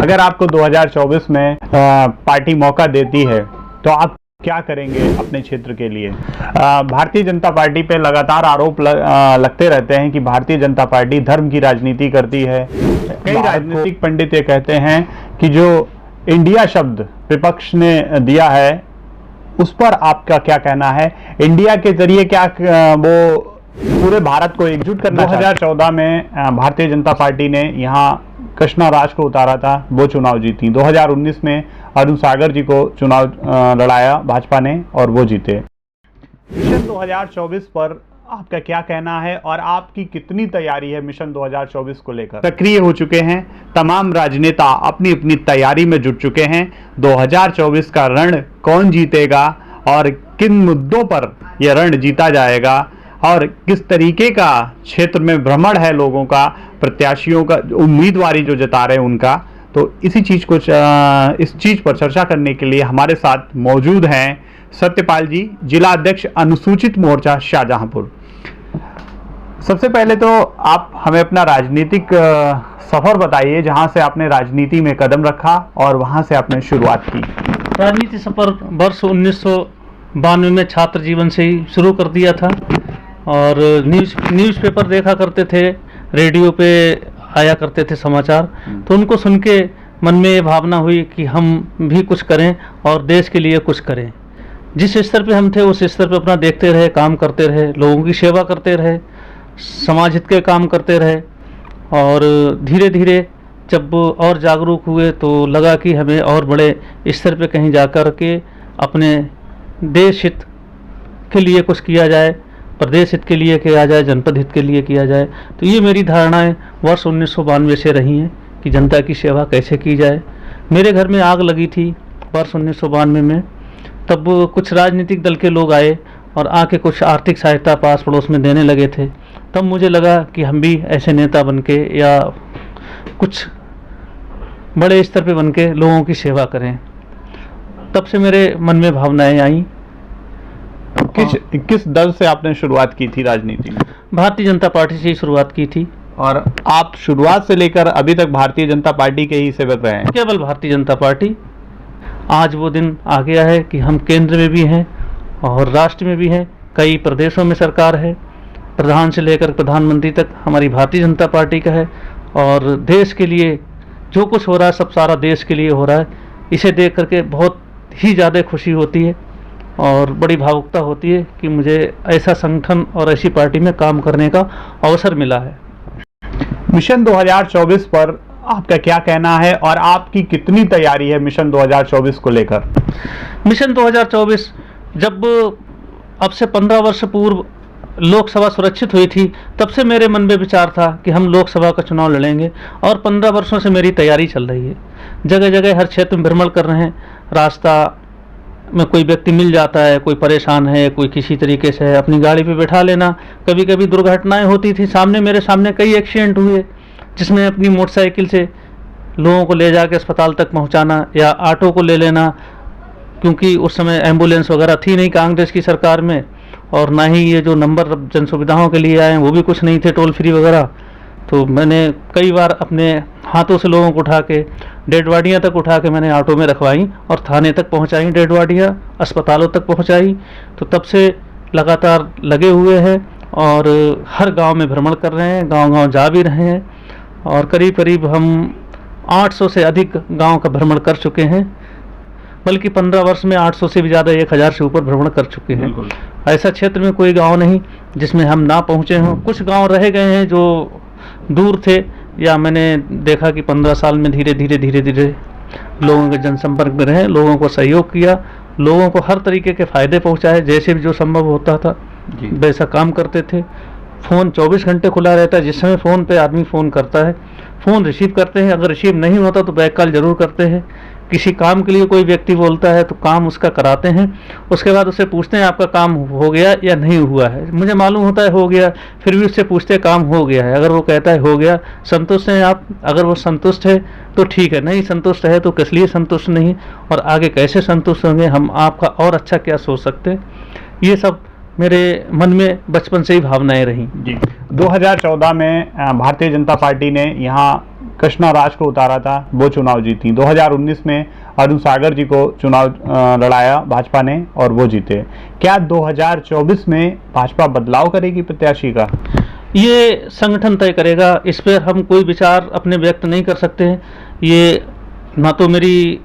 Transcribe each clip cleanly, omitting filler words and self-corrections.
अगर आपको 2024 में पार्टी मौका देती है तो आप क्या करेंगे अपने क्षेत्र के लिए? भारतीय जनता पार्टी पे लगातार आरोप लगते रहते हैं कि भारतीय जनता पार्टी धर्म की राजनीति करती है। कई राजनीतिक पंडित ये कहते हैं कि जो इंडिया शब्द विपक्ष ने दिया है उस पर आपका क्या कहना है? इंडिया के जरिए क्या वो पूरे भारत को एकजुट करना? 2014 में भारतीय जनता पार्टी ने यहाँ कृष्णा राज को उतारा था, वो चुनाव जीती। 2019 में अरुण सागर जी को चुनाव लड़ाया भाजपा ने और वो जीते। मिशन 2024 पर आपका क्या कहना है और आपकी कितनी तैयारी है मिशन 2024 को लेकर? सक्रिय हो चुके हैं, तमाम राजनेता अपनी अपनी तैयारी में जुट चुके हैं। 2024 का रण कौन जीतेगा और किन मुद्दों पर यह रण जीता जाएगा और किस तरीके का क्षेत्र में भ्रमण है लोगों का, प्रत्याशियों का, उम्मीदवारी जो जता रहे हैं उनका, तो इसी चीज को इस चीज पर चर्चा करने के लिए हमारे साथ मौजूद हैं सत्यपाल जी, जिला अध्यक्ष अनुसूचित मोर्चा शाहजहांपुर। सबसे पहले तो आप हमें अपना राजनीतिक सफर बताइए, जहां से आपने राजनीति में कदम रखा और वहां से आपने शुरुआत की। राजनीति सफर वर्ष 1992 में छात्र जीवन से ही शुरू कर दिया था और न्यूज़पेपर देखा करते थे, रेडियो पे आया करते थे समाचार, तो उनको सुन के मन में ये भावना हुई कि हम भी कुछ करें और देश के लिए कुछ करें। जिस स्तर पे हम थे उस स्तर पे अपना देखते रहे, काम करते रहे, लोगों की सेवा करते रहे, समाज हित के काम करते रहे और धीरे धीरे जब और जागरूक हुए तो लगा कि हमें और बड़े स्तर पे कहीं जाकर के अपने देश हित के लिए कुछ किया जाए, प्रदेश हित के लिए किया जाए, जनपद हित के लिए किया जाए। तो ये मेरी धारणाएं वर्ष 1992 से रही हैं कि जनता की सेवा कैसे की जाए। मेरे घर में आग लगी थी वर्ष 1992 में, तब कुछ राजनीतिक दल के लोग आए और आके कुछ आर्थिक सहायता पास पड़ोस में देने लगे थे। तब मुझे लगा कि हम भी ऐसे नेता बनके या कुछ बड़े स्तर पे बनके लोगों की सेवा करें। तब से मेरे मन में भावनाएं आई। किस दल से आपने शुरुआत की थी राजनीति में? भारतीय जनता पार्टी से ही शुरुआत की थी। और आप शुरुआत से लेकर अभी तक भारतीय जनता पार्टी के ही सेवक रहे हैं? केवल भारतीय जनता पार्टी। आज वो दिन आ गया है कि हम केंद्र में भी हैं और राष्ट्र में भी हैं, कई प्रदेशों में सरकार है, प्रधान से लेकर प्रधानमंत्री तक हमारी भारतीय जनता पार्टी का है और देश के लिए जो कुछ हो रहा है सब सारा देश के लिए हो रहा है। इसे देख करके बहुत ही ज़्यादा खुशी होती है और बड़ी भावुकता होती है कि मुझे ऐसा संगठन और ऐसी पार्टी में काम करने का अवसर मिला है। मिशन 2024 पर आपका क्या कहना है और आपकी कितनी तैयारी है मिशन 2024 को लेकर? मिशन 2024 जब अब से 15 वर्ष पूर्व लोकसभा सुरक्षित हुई थी, तब से मेरे मन में विचार था कि हम लोकसभा का चुनाव लड़ेंगे और 15 वर्षों से मेरी तैयारी चल रही है। जगह जगह हर क्षेत्र में भ्रमण कर रहे हैं। रास्ता में कोई व्यक्ति मिल जाता है, कोई परेशान है, कोई किसी तरीके से है, अपनी गाड़ी पे बैठा लेना। कभी कभी दुर्घटनाएं होती थी, मेरे सामने कई एक्सीडेंट हुए जिसमें अपनी मोटरसाइकिल से लोगों को ले जाके अस्पताल तक पहुंचाना या ऑटो को ले लेना, क्योंकि उस समय एम्बुलेंस वगैरह थी नहीं कांग्रेस की सरकार में और ना ही ये जो नंबर जन सुविधाओं के लिए आए हैं वो भी कुछ नहीं थे, टोल फ्री वगैरह। तो मैंने कई बार अपने हाथों से लोगों को उठा के डेड बॉडियाँ तक उठा के मैंने ऑटो में रखवाई और थाने तक पहुंचाई, डेड बॉडियाँ अस्पतालों तक पहुंचाई। तो तब से लगातार लगे हुए हैं और हर गांव में भ्रमण कर रहे हैं, गांव-गांव जा भी रहे हैं और करीब करीब हम 800 से अधिक गांव का भ्रमण कर चुके हैं, बल्कि 15 वर्ष में 800 से भी ज़्यादा 1000 से ऊपर भ्रमण कर चुके हैं। ऐसा क्षेत्र में कोई गांव नहीं जिसमें हम ना पहुंचे हों। कुछ गांव रह गए हैं जो दूर थे, या मैंने देखा कि 15 साल में धीरे धीरे लोगों के जनसंपर्क में रहे, लोगों को सहयोग किया, लोगों को हर तरीके के फ़ायदे पहुंचाए, जैसे भी जो संभव होता था वैसा काम करते थे। फ़ोन 24 घंटे खुला रहता है, जिस समय फ़ोन पे आदमी फ़ोन करता है फ़ोन रिसीव करते हैं, अगर रिसीव नहीं होता तो बैक कॉल जरूर करते हैं। किसी काम के लिए कोई व्यक्ति बोलता है तो काम उसका कराते हैं, उसके बाद उससे पूछते हैं आपका काम हो गया या नहीं हुआ है। मुझे मालूम होता है हो गया, फिर भी उससे पूछते हैं काम हो गया है। अगर वो कहता है हो गया, संतुष्ट हैं आप? अगर वो संतुष्ट है तो ठीक है, नहीं संतुष्ट है तो किस लिए संतुष्ट नहीं और आगे कैसे संतुष्ट होंगे, हम आपका और अच्छा क्या सोच सकते हैं। ये सब मेरे मन में बचपन से ही भावनाएं रहीं। जी 2014 में भारतीय जनता पार्टी ने यहाँ कृष्णा राज को उतारा था, वो चुनाव जीती। 2019 में अरुण सागर जी को चुनाव लड़ाया भाजपा ने और वो जीते। क्या 2024 में भाजपा बदलाव करेगी प्रत्याशी का? ये संगठन तय करेगा, इस पर हम कोई विचार अपने व्यक्त नहीं कर सकते हैं। ये ना तो मेरी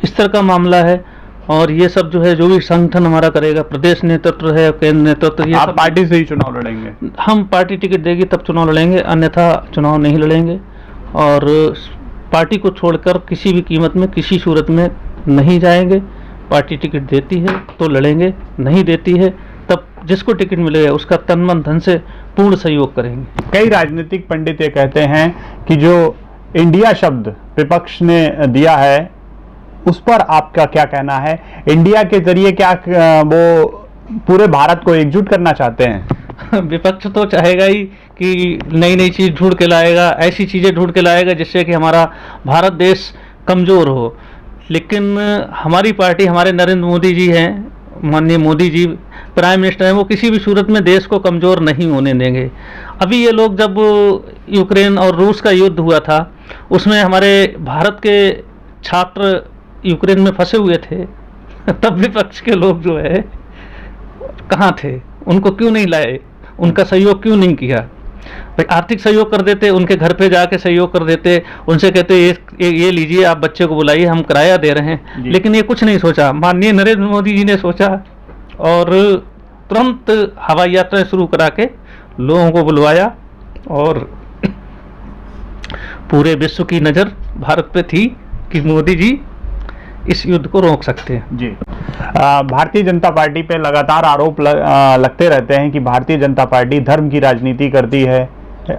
स्तर का मामला है, और ये सब जो है जो भी संगठन हमारा करेगा, प्रदेश नेतृत्व है, केंद्र नेतृत्व, ये आप सब पार्टी से ही चुनाव लड़ेंगे? हम पार्टी टिकट देगी तब चुनाव लड़ेंगे, अन्यथा चुनाव नहीं लड़ेंगे। और पार्टी को छोड़कर किसी भी कीमत में, किसी सूरत में नहीं जाएंगे। पार्टी टिकट देती है तो लड़ेंगे, नहीं देती है तब जिसको टिकट मिलेगा उसका तन मन धन से पूर्ण सहयोग करेंगे। कई राजनीतिक पंडित ये कहते हैं कि जो इंडिया शब्द विपक्ष ने दिया है उस पर आपका क्या कहना है? इंडिया के जरिए क्या वो पूरे भारत को एकजुट करना चाहते हैं? विपक्ष तो चाहेगा ही कि नई नई चीज़ ढूंढ के लाएगा, ऐसी चीज़ें ढूंढ के लाएगा जिससे कि हमारा भारत देश कमज़ोर हो। लेकिन हमारी पार्टी, हमारे नरेंद्र मोदी जी हैं, माननीय मोदी जी प्राइम मिनिस्टर हैं, वो किसी भी सूरत में देश को कमज़ोर नहीं होने देंगे। अभी ये लोग, जब यूक्रेन और रूस का युद्ध हुआ था उसमें हमारे भारत के छात्र यूक्रेन में फंसे हुए थे, तब विपक्ष के लोग जो है कहाँ थे? उनको क्यों नहीं लाए? उनका सहयोग क्यों नहीं किया? भाई आर्थिक सहयोग कर देते, उनके घर पे जाके सहयोग कर देते, उनसे कहते ये लीजिए, आप बच्चे को बुलाइए, हम किराया दे रहे हैं। लेकिन ये कुछ नहीं सोचा। माननीय नरेंद्र मोदी जी ने सोचा और तुरंत हवाई यात्रा शुरू करा के लोगों को बुलवाया, और पूरे विश्व की नज़र भारत पे थी कि मोदी जी इस युद्ध को रोक सकते हैं। जी, भारतीय जनता पार्टी पे लगातार आरोप लगते रहते हैं कि भारतीय जनता पार्टी धर्म की राजनीति करती है,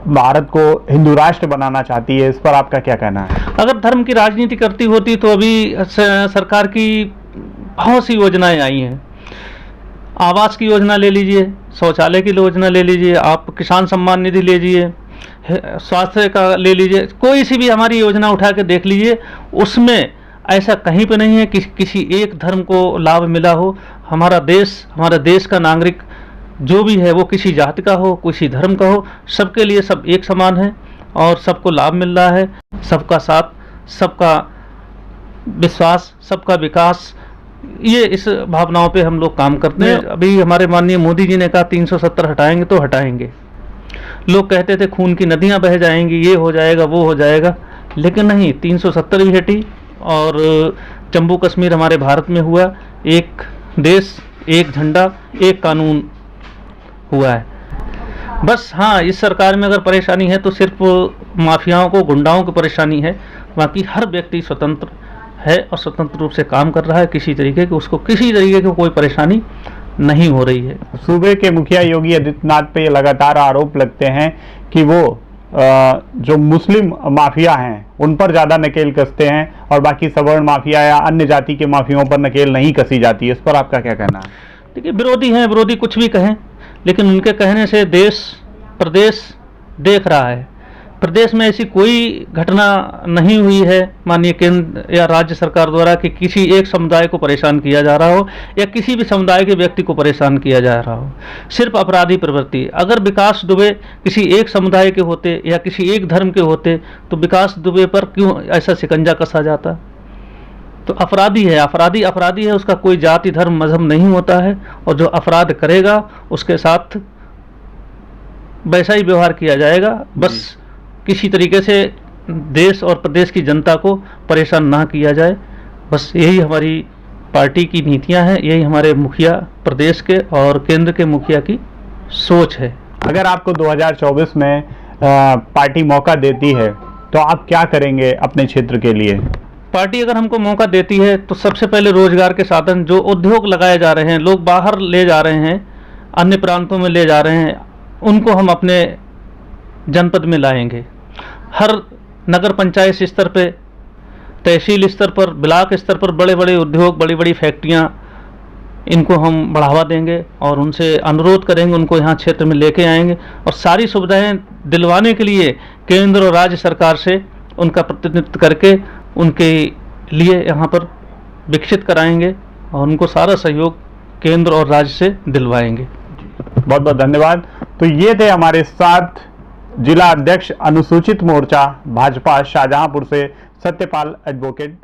भारत को हिंदू राष्ट्र बनाना चाहती है। इस पर आपका क्या कहना है? अगर धर्म की राजनीति करती होती तो अभी सरकार की बहुत सी योजनाएं आई हैं। आवास की योजना ले लीजिए, शौचालय की योजना ले लीजिए, आप किसान सम्मान निधि ले लीजिए, स्वास्थ्य का ले लीजिए, कोई सी भी हमारी योजना उठा के देख लीजिए, उसमें ऐसा कहीं पे नहीं है कि किसी एक धर्म को लाभ मिला हो। हमारा देश का नागरिक जो भी है वो किसी जाति का हो, किसी धर्म का हो, सबके लिए सब एक समान है और सबको लाभ मिल रहा है। सबका साथ, सबका विश्वास, सबका विकास, ये इस भावनाओं पे हम लोग काम करते हैं। अभी हमारे माननीय मोदी जी ने कहा 370 हटाएंगे तो हटाएंगे। लोग कहते थे खून की नदियां बह जाएंगी, ये हो जाएगा, वो हो जाएगा, लेकिन नहीं, 370 भी हटी। और जम्मू कश्मीर हमारे भारत में हुआ, एक देश, एक झंडा, एक कानून हुआ है। बस हाँ, इस सरकार में अगर परेशानी है तो सिर्फ माफियाओं को, गुंडाओं की परेशानी है। बाकी हर व्यक्ति स्वतंत्र है और स्वतंत्र रूप से काम कर रहा है। किसी तरीके की उसको किसी तरीके की कोई परेशानी नहीं हो रही है। सूबे के मुखिया योगी आदित्यनाथ पे लगातार आरोप लगते हैं कि वो जो मुस्लिम माफिया हैं उन पर ज़्यादा नकेल कसते हैं और बाकी सवर्ण माफिया या अन्य जाति के माफियाओं पर नकेल नहीं कसी जाती है। इस पर आपका क्या कहना है? देखिए, विरोधी हैं, विरोधी कुछ भी कहें, लेकिन उनके कहने से देश, प्रदेश देख रहा है। प्रदेश में ऐसी कोई घटना नहीं हुई है माननीय केंद्र या राज्य सरकार द्वारा कि किसी एक समुदाय को परेशान किया जा रहा हो या किसी भी समुदाय के व्यक्ति को परेशान किया जा रहा हो। सिर्फ अपराधी प्रवृत्ति। अगर विकास दुबे किसी एक समुदाय के होते या किसी एक धर्म के होते तो विकास दुबे पर क्यों ऐसा शिकंजा कसा जाता? तो अपराधी है, अपराधी है, उसका कोई जाति, धर्म, मजहब नहीं होता है, और जो अपराध करेगा उसके साथ वैसा ही व्यवहार किया जाएगा। बस किसी तरीके से देश और प्रदेश की जनता को परेशान ना किया जाए, बस यही हमारी पार्टी की नीतियां हैं, यही हमारे मुखिया प्रदेश के और केंद्र के मुखिया की सोच है। अगर आपको 2024 में पार्टी मौका देती है तो आप क्या करेंगे अपने क्षेत्र के लिए? पार्टी अगर हमको मौका देती है तो सबसे पहले रोजगार के साधन, जो उद्योग लगाए जा रहे हैं, लोग बाहर ले जा रहे हैं, अन्य प्रांतों में ले जा रहे हैं, उनको हम अपने जनपद में लाएंगे। हर नगर पंचायत स्तर पे, तहसील स्तर पर, ब्लॉक स्तर पर बड़े बड़े उद्योग, बड़ी बड़ी फैक्ट्रियां, इनको हम बढ़ावा देंगे और उनसे अनुरोध करेंगे, उनको यहाँ क्षेत्र में लेके आएंगे और सारी सुविधाएं दिलवाने के लिए केंद्र और राज्य सरकार से उनका प्रतिनिधित्व करके उनके लिए यहाँ पर विकसित कराएंगे और उनको सारा सहयोग केंद्र और राज्य से दिलवाएंगे। बहुत बहुत धन्यवाद। तो ये थे हमारे साथ जिला अध्यक्ष अनुसूचित मोर्चा भाजपा शाहजहांपुर से सत्यपाल एडवोकेट